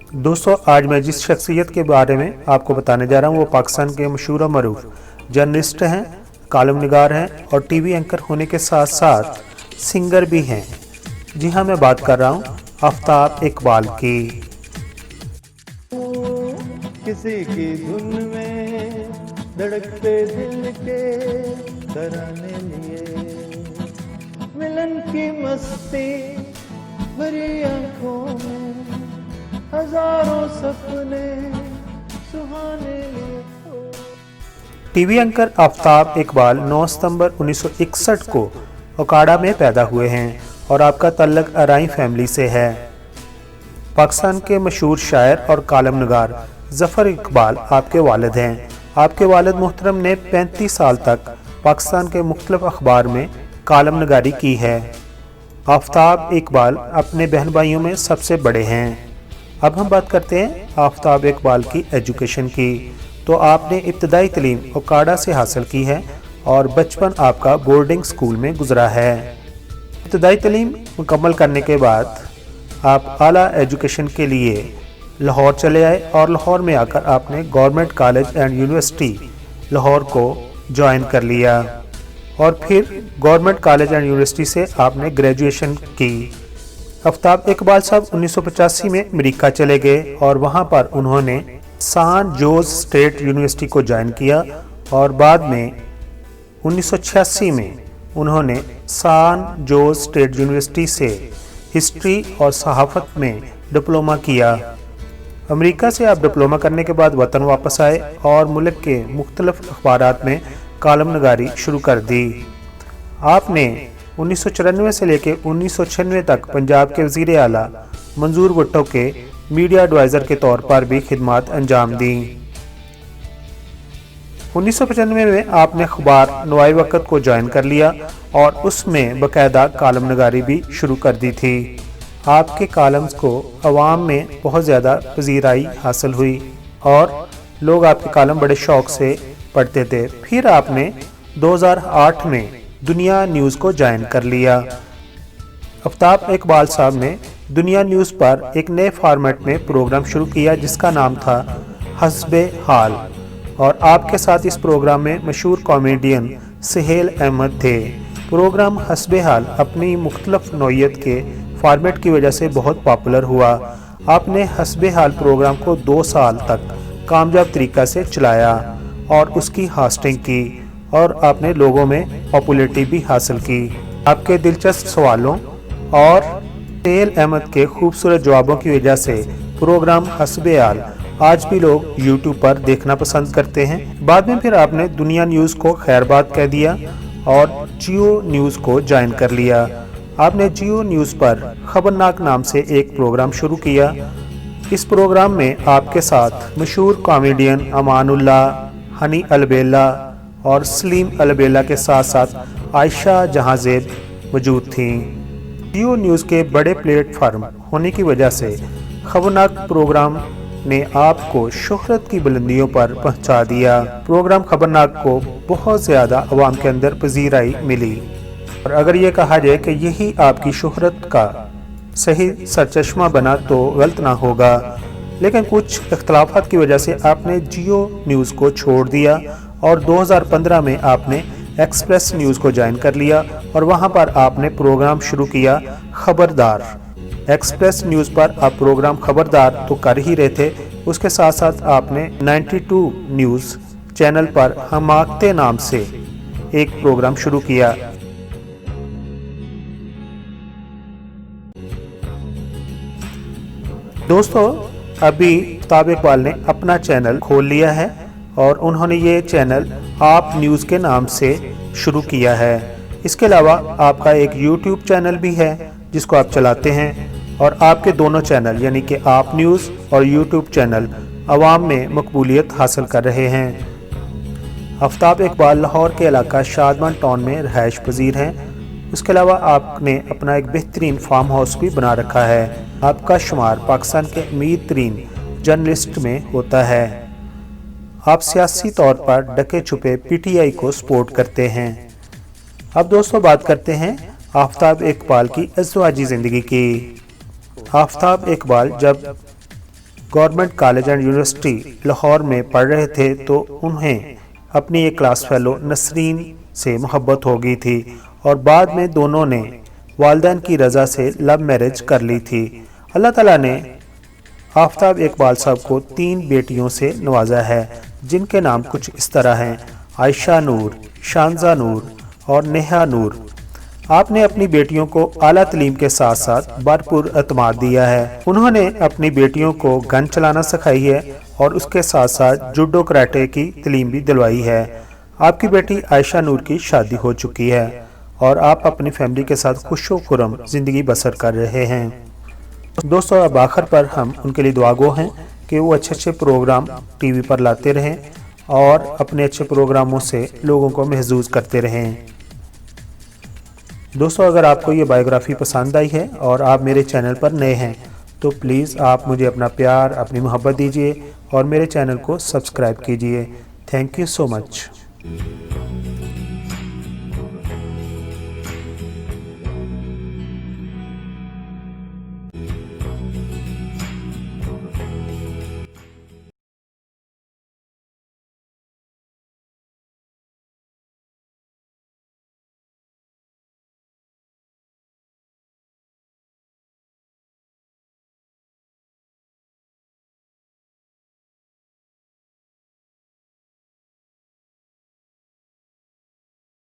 दोस्तों, आज मैं जिस शख्सियत के बारे में आपको बताने जा रहा हूँ वो पाकिस्तान के मशहूर और मरूफ जर्नलिस्ट हैं, कॉलम निगार हैं और टीवी एंकर होने के साथ साथ सिंगर भी हैं। जी हाँ, मैं बात कर रहा हूँ आफ्ताब इकबाल की। किसी की धुन में धड़कते दिल के तराने लिए, मिलन की मस्ती भरी आंखों में हजारों सपने सुहाने लिए। टीवी एंकर आफ्ताब इकबाल 9 सितंबर 1961 को ओकाड़ा में पैदा हुए हैं और आपका तल्लक अराई फैमिली से है। पाकिस्तान के मशहूर शायर और कॉलम निगार ज़फ़र इकबाल आपके वालिद हैं। आपके वालिद मोहतरम ने 35 साल तक पाकिस्तान के मुख्तलिफ अखबार में कॉलम निगारी की है। आफ्ताब इकबाल अपने बहन भाइयों में सबसे बड़े हैं। अब हम बात करते हैं आफ्ताब इकबाल की एजुकेशन की। तो आपने इब्तदाई तालीम ओकाड़ा से हासिल की है और बचपन आपका बोर्डिंग स्कूल में गुजरा है। इब्तदाई तालीम मुकम्मल करने के बाद आप आला एजुकेशन के लिए लाहौर चले आए और लाहौर में आकर आपने government college and university Lahore को ज्वाइन कर लिया और फिर गवर्नमेंट कॉलेज एंड यूनिवर्सिटी से आपने ग्रेजुएशन की। आफ्ताब इकबाल साहब 1985 में अमेरिका चले गए और वहाँ पर उन्होंने सान जोस स्टेट यूनिवर्सिटी को ज्वाइन किया और बाद में 1986 में उन्होंने सान जोस स्टेट यूनिवर्सिटी से हिस्ट्री और सहाफ़त में डिप्लोमा किया। अमेरिका से आप डिप्लोमा करने के बाद वतन वापस आए और मुल्क के मुख्तलिफ अखबारात में कॉलम निगारी शुरू कर दी। आपने 1994 से लेकर 1996 तक पंजाब के वज़ीर आला मंजूर भुट्टो के मीडिया एडवाइज़र के तौर पर भी खिदमत अंजाम दी। 1995 में आपने अखबार नवाए वक़्त को ज्वाइन कर लिया और उसमें बाकायदा कॉलम निगारी भी शुरू कर दी थी। आपके कॉलम्स को अवाम में बहुत ज़्यादा पजीराई हासिल हुई और लोग आपके कॉलम बड़े शौक़ से पढ़ते थे। फिर आपने 2008 में दुनिया न्यूज़ को ज्वाइन कर लिया। आफ्ताब इकबाल साहब ने दुनिया न्यूज़ पर एक नए फॉर्मेट में प्रोग्राम शुरू किया जिसका नाम था हस्बे हाल और आपके साथ इस प्रोग्राम में मशहूर कॉमेडियन सुहेल अहमद थे। प्रोग्राम हस्बे हाल अपनी मुख्तलिफ नौइयत के फॉर्मेट की वजह से बहुत पॉपुलर हुआ। आपने हस्बे हाल प्रोग्राम को 2 साल तक कामयाब तरीक़ा से चलाया और उसकी होस्टिंग की और आपने लोगों में पॉपुलैरिटी भी हासिल की। आपके दिलचस्प सवालों और सुहेल अहमद के खूबसूरत जवाबों की वजह से प्रोग्राम हस्बे हाल आज भी लोग यूट्यूब पर देखना पसंद करते हैं। बाद में फिर आपने दुनिया न्यूज़ को खैरबाद कह दिया और जियो न्यूज़ को ज्वाइन कर लिया। आपने जियो न्यूज़ पर खबरनाक नाम से एक प्रोग्राम शुरू किया। इस प्रोग्राम में आपके साथ मशहूर कॉमेडियन अमानुल्लाह, हनी अलबेला और सलीम अलबेला के साथ साथ आयशा जहांजेब मौजूद थीं। जियो न्यूज़ के बड़े प्लेटफार्म होने की वजह से खबरनाक प्रोग्राम ने आपको शोहरत की बुलंदियों पर पहुंचा दिया। प्रोग्राम खबरनाक को बहुत ज़्यादा अवाम के अंदर पजीराई मिली और अगर ये कहा जाए कि यही आपकी शोहरत का सही सरचश्मा बना तो गलत ना होगा, लेकिन कुछ इख्तलाफात की वजह से आपने जियो न्यूज़ को छोड़ दिया और 2015 में आपने एक्सप्रेस न्यूज़ को ज्वाइन कर लिया और वहां पर आपने प्रोग्राम शुरू किया खबरदार। एक्सप्रेस न्यूज़ पर आप प्रोग्राम खबरदार तो कर ही रहे थे, उसके साथ साथ आपने 92 न्यूज़ चैनल पर हमाकते नाम से एक प्रोग्राम शुरू किया। दोस्तों, अभी आफ्ताब इकबाल ने अपना चैनल खोल लिया है और उन्होंने ये चैनल आप न्यूज़ के नाम से शुरू किया है। इसके अलावा आपका एक यूट्यूब चैनल भी है जिसको आप चलाते हैं और आपके दोनों चैनल यानी कि आप न्यूज़ और यूट्यूब चैनल अवाम में मकबूलियत हासिल कर रहे हैं। आफ्ताब इकबाल लाहौर के इलाका शादमान टाउन में रहायश पजीर हैं। उसके अलावा आपने अपना एक बेहतरीन फार्म हाउस भी बना रखा है। आपका शुमार पाकिस्तान के अमीर तरीन जर्नलिस्ट में होता है। आप सियासी तौर पर डके छुपे पीटीआई को सपोर्ट करते हैं। अब दोस्तों बात करते हैं आफ्ताब इकबाल की अज़वाजी ज़िंदगी की। आफ्ताब इकबाल जब government college and university Lahore में पढ़ रहे थे तो उन्हें अपनी एक क्लास फेलो नसरीन से मोहब्बत हो गई थी और बाद में दोनों ने वालिदैन की रज़ा से लव मैरिज कर ली थी। अल्लाह ताला ने आफ्ताब इकबाल साहब को 3 बेटियों से नवाजा है जिनके नाम कुछ इस तरह हैं: आयशा नूर, शानजा नूर और नेहा नूर। आपने अपनी बेटियों को आला तालीम के साथ साथ भरपूर एतमाद दिया है। उन्होंने अपनी बेटियों को गन चलाना सिखाई है और उसके साथ साथ जूडो कराटे की तालीम भी दिलवाई है। आपकी बेटी आयशा नूर की शादी हो चुकी है और आप अपनी फैमिली के साथ खुशो खुरम ज़िंदगी बसर कर रहे हैं। दोस्तों, अब आखिर पर हम उनके लिए दुआगो हैं कि वो अच्छे अच्छे प्रोग्राम टीवी पर लाते रहें और अपने अच्छे प्रोग्रामों से लोगों को महसूस करते रहें। दोस्तों, अगर आपको ये बायोग्राफ़ी पसंद आई है और आप मेरे चैनल पर नए हैं तो प्लीज़ आप मुझे अपना प्यार, अपनी मोहब्बत दीजिए और मेरे चैनल को सब्सक्राइब कीजिए। Thank you so much.